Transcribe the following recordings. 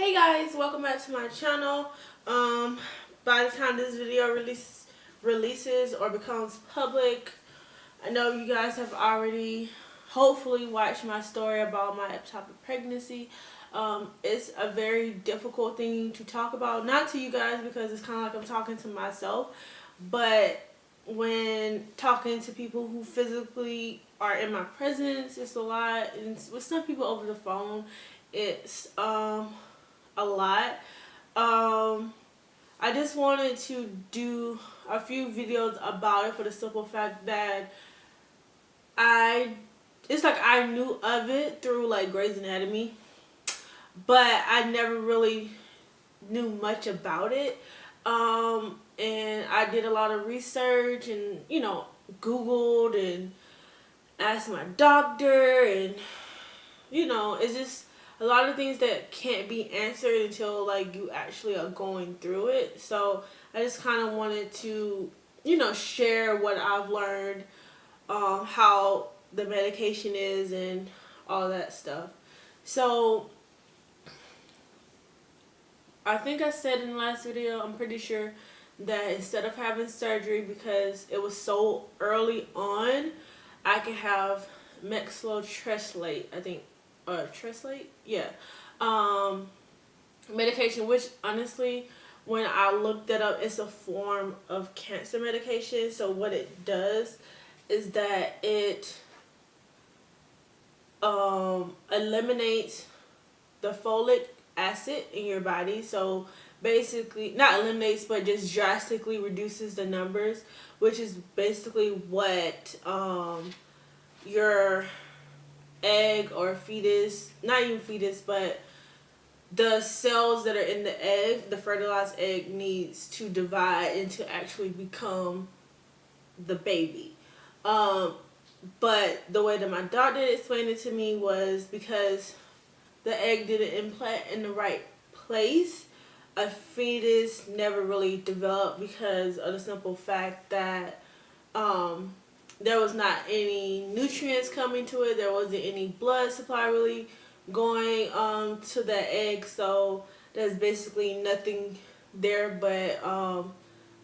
Hey guys, welcome back to my channel. By the time this video releases or becomes public, I know you guys have already hopefully watched my story about my ectopic pregnancy. It's a very difficult thing to talk about, not to you guys because it's kind of like I'm talking to myself, but when talking to people who physically are in my presence, it's a lot, and with some people over the phone, it's a lot. I just wanted to do a few videos about it for the simple fact that it's like I knew of it through like Grey's Anatomy, but I never really knew much about it. And I did a lot of research and, Googled and asked my doctor, and, it's just a lot of things that can't be answered until like you actually are going through it. So I just kind of wanted to, share what I've learned, how the medication is and all that stuff. So I think I said in the last video, I'm pretty sure, that instead of having surgery, because it was so early on, I could have Mexlotreslate, I think, Treslate? Yeah. Medication, which honestly, when I looked it up, it's a form of cancer medication. So what it does is that it eliminates the folic acid in your body. So basically, not eliminates, but just drastically reduces the numbers, which is basically what your egg or fetus, not even fetus, but the cells that are in the egg, the fertilized egg, needs to divide and to actually become the baby. But the way that my doctor explained it to me was because the egg didn't implant in the right place, a fetus never really developed because of the simple fact that there was not any nutrients coming to it. There wasn't any blood supply really going to the egg. So there's basically nothing there but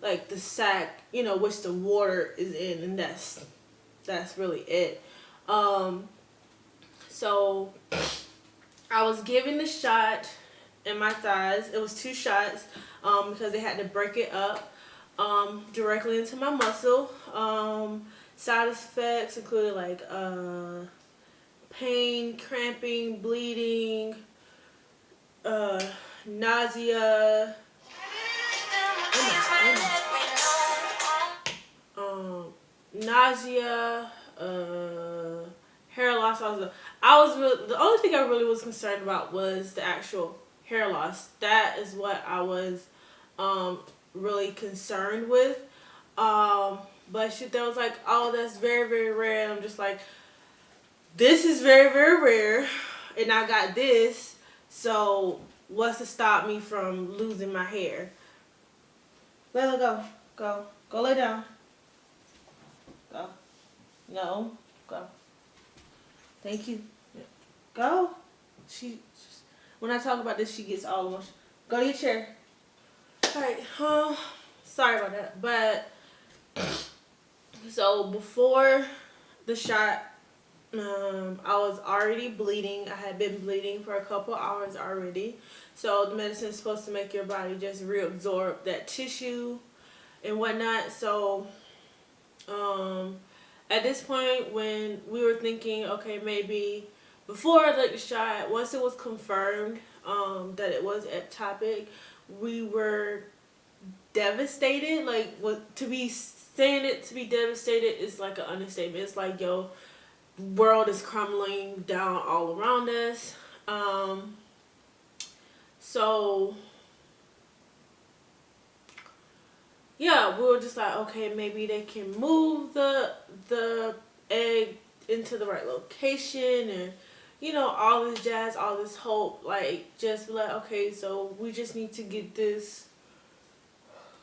like the sac, which the water is in, and that's really it. So I was given the shot in my thighs. It was 2 shots because they had to break it up directly into my muscle. Side effects included like pain, cramping, bleeding, nausea, nausea, hair loss. The only thing I really was concerned about was the actual hair loss. That is what I was really concerned with. But shit, that was like, oh, that's very, very rare. And I'm just like, this is very, very rare, and I got this, so what's to stop me from losing my hair? Let her go. Go lay down. Go. No. Go. Thank you. Go. When I talk about this, she gets all emotional. Go to your chair. Alright, sorry about that. But so before the shot, I was already bleeding. I had been bleeding for a couple hours already. So the medicine is supposed to make your body just reabsorb that tissue and whatnot. So at this point, when we were thinking, okay, maybe before like the shot, once it was confirmed that it was ectopic, we were devastated. Like, to be saying it to be devastated is like an understatement. It's like, yo, world is crumbling down all around us. So yeah, we were just like, okay, maybe they can move the egg into the right location, and all this jazz, all this hope, like just like, okay, so we just need to get this,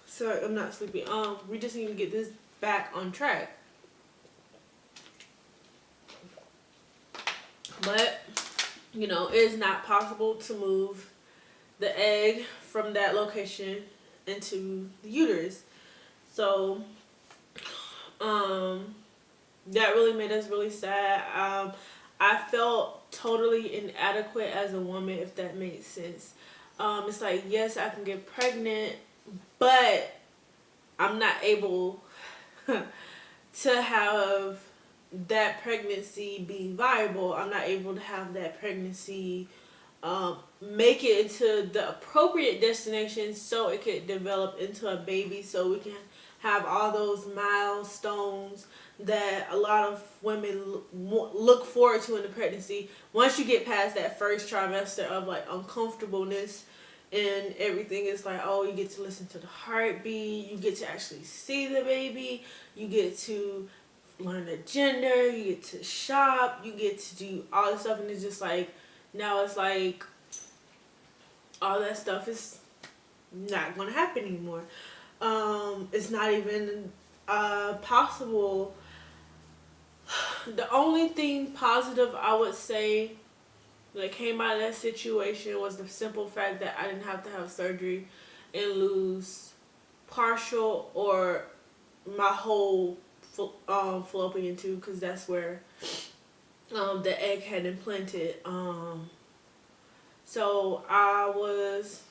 sorry, I'm not sleepy, we just need to get this back on track. But it is not possible to move the egg from that location into the uterus. So um, that really made us really sad. I felt totally inadequate as a woman, if that makes sense. It's like, yes, I can get pregnant, but I'm not able to have that pregnancy be viable. I'm not able to have that pregnancy make it into the appropriate destination so it could develop into a baby, so we can have all those milestones that a lot of women look forward to in the pregnancy. Once you get past that first trimester of like uncomfortableness and everything, is like, oh, you get to listen to the heartbeat, you get to actually see the baby, you get to learn the gender, you get to shop, you get to do all this stuff, and it's just like, now it's like all that stuff is not gonna happen anymore. It's not even possible. The only thing positive I would say that came out of that situation was the simple fact that I didn't have to have surgery and lose partial or my whole fallopian tube, because that's where the egg had implanted. So I was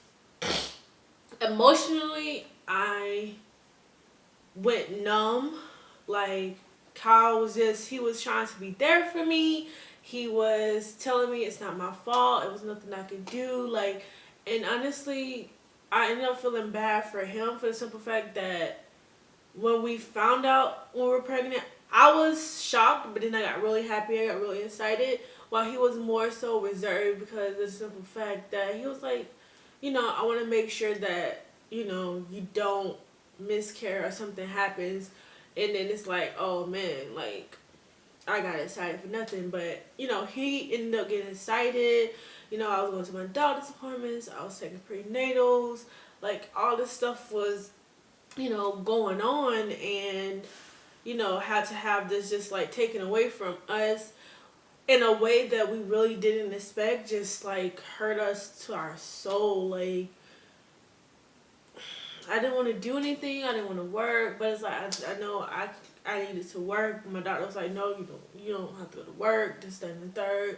emotionally, I went numb. Like, Kyle was just, he was trying to be there for me. He was telling me it's not my fault. It was nothing I could do. Like, and honestly, I ended up feeling bad for him for the simple fact that when we found out when we were pregnant, I was shocked, but then I got really happy. I got really excited, while he was more so reserved because of the simple fact that he was like, you know, I want to make sure that, you know, you don't miscarry or something happens. And then it's like, oh man, like, I got excited for nothing. But, you know, he ended up getting excited. You know, I was going to my doctor's appointments. I was taking prenatals. Like, all this stuff was, you know, going on. And, you know, had to have this just, like, taken away from us in a way that we really didn't expect. Just, like, hurt us to our soul. Like, I didn't want to do anything. I didn't want to work. But it's like, I know I needed to work. My doctor was like, no, you don't have to go to work, this, that, and the third,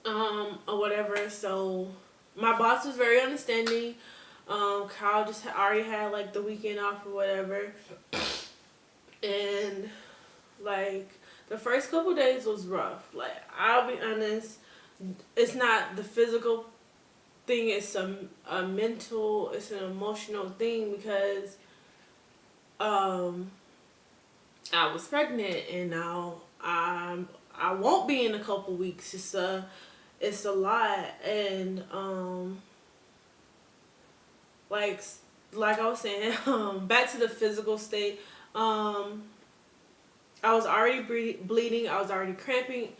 or whatever. So my boss was very understanding. Kyle just already had like the weekend off or whatever, and like the first couple days was rough. Like, I'll be honest, it's not the physical thing, it's a mental, it's an emotional thing, because I was pregnant, and now I won't be in a couple weeks. It's a lot. And like I was saying, back to the physical state. I was already bleeding. I was already cramping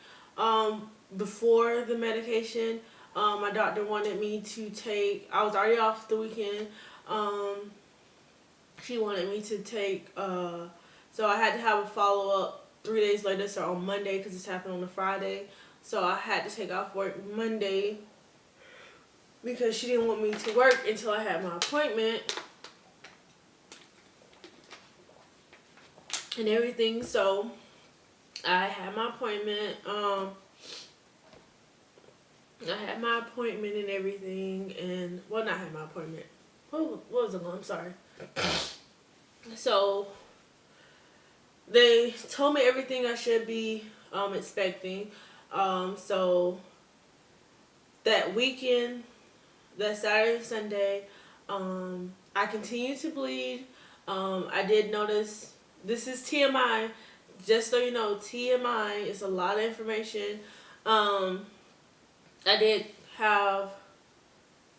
before the medication. My doctor wanted me to take, I was already off the weekend. She wanted me to take, so I had to have a follow-up 3 days later, so on Monday, because this happened on a Friday. So I had to take off work Monday because she didn't want me to work until I had my appointment and everything. So I had my appointment. I had my appointment and everything, and well, not had my appointment. What was it? I'm sorry. So they told me everything I should be expecting. So that weekend, that Saturday and Sunday, I continued to bleed. I did notice, this is TMI, just so you know, TMI is a lot of information. I did have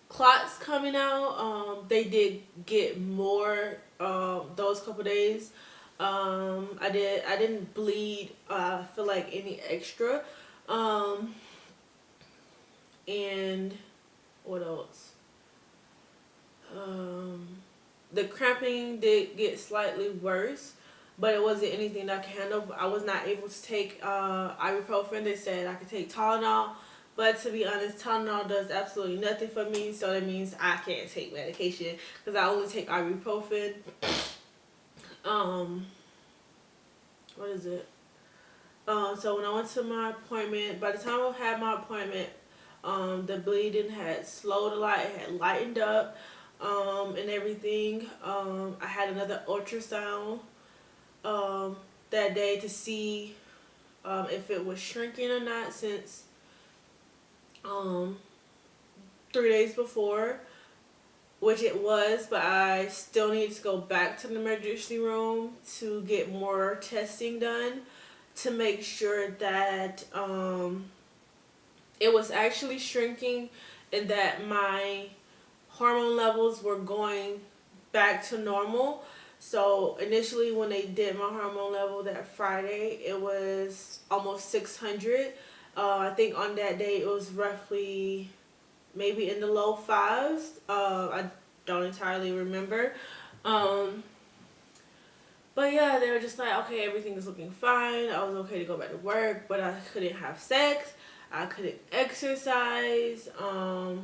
clots coming out. They did get more those couple days. I didn't bleed, I feel like, any extra. And what else? The cramping did get slightly worse, but it wasn't anything that I could handle. I was not able to take ibuprofen. They said I could take Tylenol, But to be honest, Tylenol does absolutely nothing for me, so that means I can't take medication because I only take ibuprofen. Um, what is it? So when I went to my appointment, by the time I had my appointment, the bleeding had slowed a lot. It had lightened up, and everything. I had another ultrasound that day to see if it was shrinking or not since um, 3 days before, which it was, but I still need to go back to the emergency room to get more testing done to make sure that it was actually shrinking and that my hormone levels were going back to normal. So initially when they did my hormone level that Friday, it was almost 600. I think on that day it was roughly maybe in the low fives. I don't entirely remember. But yeah, they were just like, okay, everything is looking fine. I was okay to go back to work, but I couldn't have sex. I couldn't exercise. I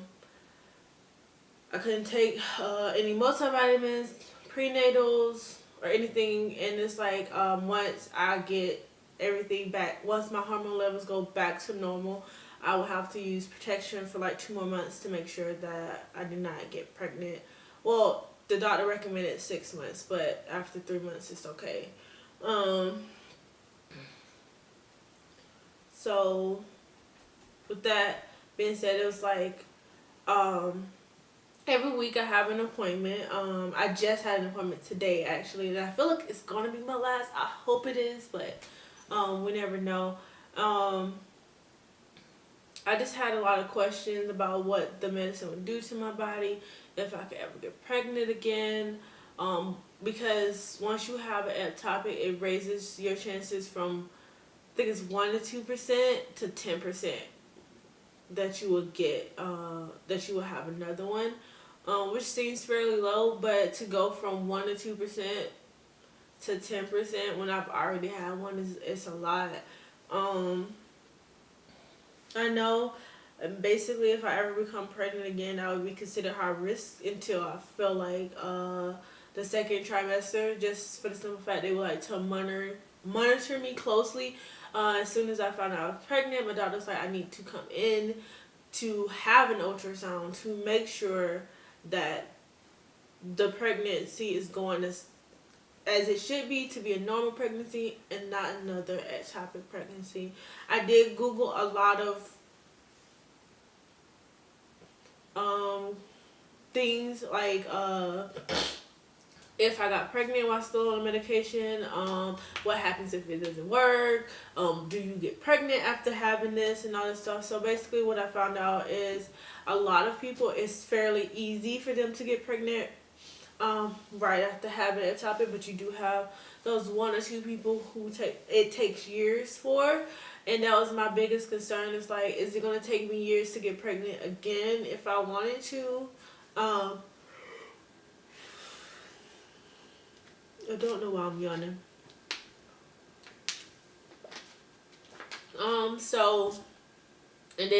couldn't take any multivitamins, prenatals, or anything. And it's like once I get everything back, once my hormone levels go back to normal, I will have to use protection for like 2 more months to make sure that I do not get pregnant. Well, the doctor recommended 6 months, but after 3 months, it's okay. So, with that being said, it was like every week I have an appointment. I just had an appointment today actually, and I feel like it's gonna be my last. I hope it is, but we never know. I just had a lot of questions about what the medicine would do to my body, if I could ever get pregnant again. Because once you have an ectopic, it raises your chances from, I think it's 1 to 2% to 10% that you will get, that you will have another one, which seems fairly low. But to go from 1 to 2% to 10% when I've already had one it's a lot. I know basically if I ever become pregnant again, I would be considered high risk until I feel like the second trimester, just for the simple fact they would like to monitor me closely. As soon as I found out I was pregnant, my doctor's like, I need to come in to have an ultrasound to make sure that the pregnancy is going as it should be, to be a normal pregnancy and not another ectopic pregnancy. I did Google a lot of things like if I got pregnant while still on medication, what happens if it doesn't work, do you get pregnant after having this and all this stuff. So basically what I found out is a lot of people, it's fairly easy for them to get pregnant right after having a ectopic, but you do have those 1 or 2 people who it takes years for. And that was my biggest concern. Is like, is it gonna take me years to get pregnant again if I wanted to? I don't know why I'm yawning. So, and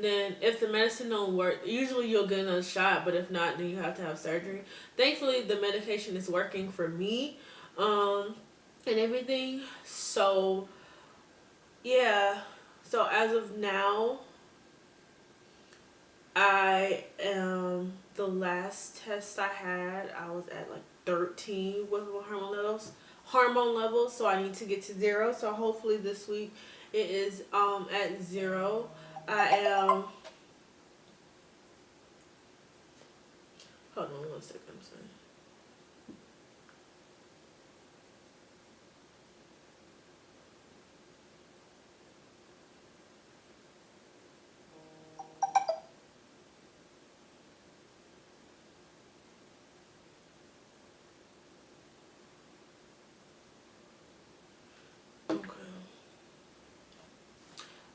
then if the medicine don't work, usually you'll get another shot, but if not, then you have to have surgery. Thankfully, the medication is working for me, and everything. So, yeah. So as of now, the last test I had, I was at like 13 with hormone levels, so I need to get to 0. So hopefully this week it is at 0. I am, hold on 1 second, I'm sorry.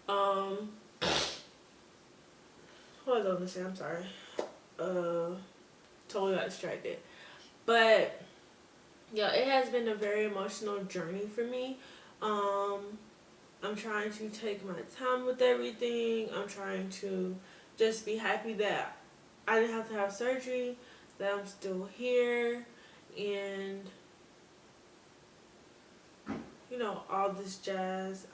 Um, what was I gonna say? I'm sorry. Totally got distracted. But yeah, it has been a very emotional journey for me. I'm trying to take my time with everything. I'm trying to just be happy that I didn't have to have surgery, that I'm still here, and you know, all this jazz.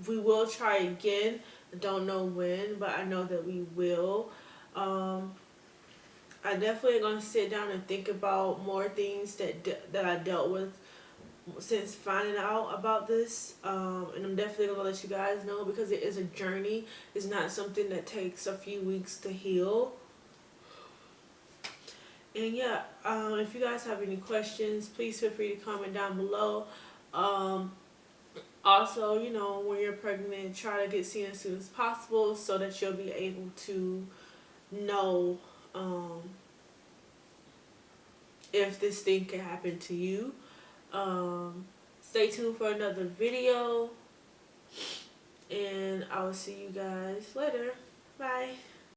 We will try again. I don't know when, but I know that we will. I definitely gonna sit down and think about more things that I dealt with since finding out about this, and I'm definitely gonna let you guys know because it is a journey. It's not something that takes a few weeks to heal. And yeah, if you guys have any questions, please feel free to comment down below. Um, Also, you know, when you're pregnant, try to get seen as soon as possible so that you'll be able to know if this thing can happen to you. Stay tuned for another video, and I will see you guys later. Bye.